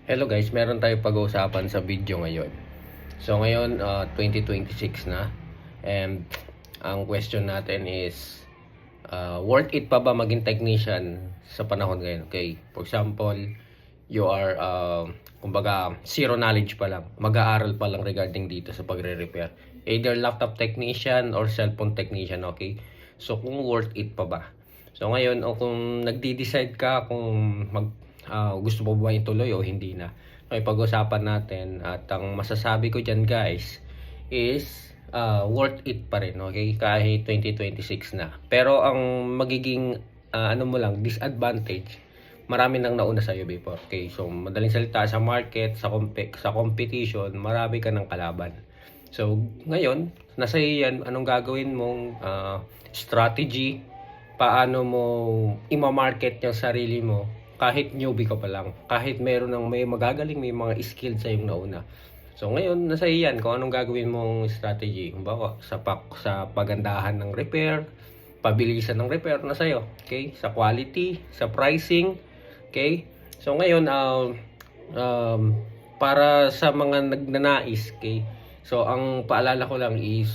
Hello guys, meron tayo pag-uusapan sa video ngayon. So ngayon, 2026 na. And ang question natin is, worth it pa ba maging technician sa panahon ngayon? Okay, for example, you are, kumbaga, zero knowledge pa lang. Mag-aaral pa lang regarding dito sa pagre-repair. Either laptop technician or cellphone technician, okay? So kung worth it pa ba? So ngayon, o kung nagdi-decide ka kung gusto mo ba ituloy o hindi na. Okay, pag-usapan natin at ang masasabi ko dyan guys is worth it pa rin, okay? Kahit 2026 na. Pero ang magiging ano mo lang, disadvantage, marami nang nauna sa'yo before. Okay, so madaling salita sa market, sa competition, marami ka ng kalaban. So ngayon, nasa iyo yan, anong gagawin mong strategy, paano mo i-market yung sarili mo kahit newbie ka pa lang, kahit meron ng may magagaling, may mga skill sa yung nauna. So ngayon, nasa iyan kung anong gagawin mong strategy. Kumbaga, sa pagandahan ng repair, pabilisan ng repair, nasa iyo. Okay? Sa quality, sa pricing. Okay? So ngayon, para sa mga nagnanais, okay? So ang paalala ko lang is,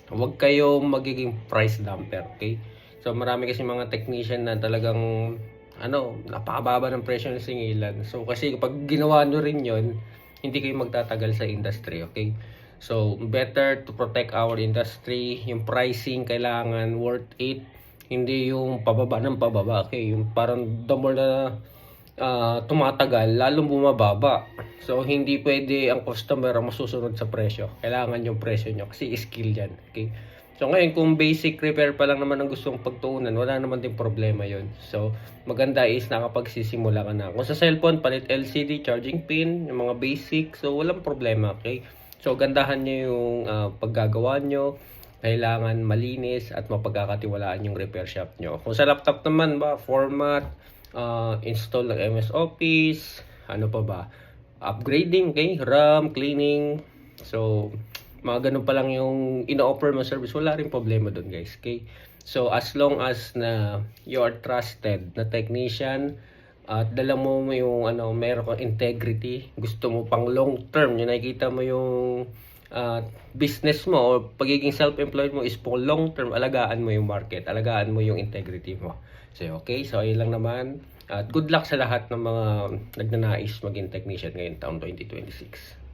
huwag kayong magiging price dumper, okay? So marami kasi mga technician na talagang napakababa ng presyo ng singilan. So kasi kapag ginawa nyo rin yon, hindi kayo magtatagal sa industry, okay? So better to protect our industry. Yung pricing kailangan worth it, hindi yung pababa ng pababa, okay? Yung parang the more na tumatagal, lalong bumababa. So hindi pwede ang customer ang masusunod sa presyo. Kailangan yung presyo nyo kasi skill yan, okay? So ngayon, kung basic repair pa lang naman ang gustong pagtuunan, wala naman din problema yon. So maganda is nakapagsisimula ka na. Kung sa cellphone, palit LCD, charging pin, yung mga basic, so walang problema, okay? So gandahan nyo yung paggagawa nyo. Kailangan malinis at mapagkakatiwalaan yung repair shop nyo. Kung sa laptop naman ba, format, install ng MS Office, ano pa ba, upgrading, okay? RAM, cleaning, so mga ganun pa lang yung ino-offer mo service, wala rin problema doon guys, okay? So as long as na you are trusted na technician at dala mo yung meron kang integrity, gusto mo pang long term, yung nakikita mo yung business mo o pagiging self-employed mo is for long term, alagaan mo yung market, alagaan mo yung integrity mo. So okay, so ayun lang naman at good luck sa lahat ng mga nagnanais maging technician ngayong taong 2026.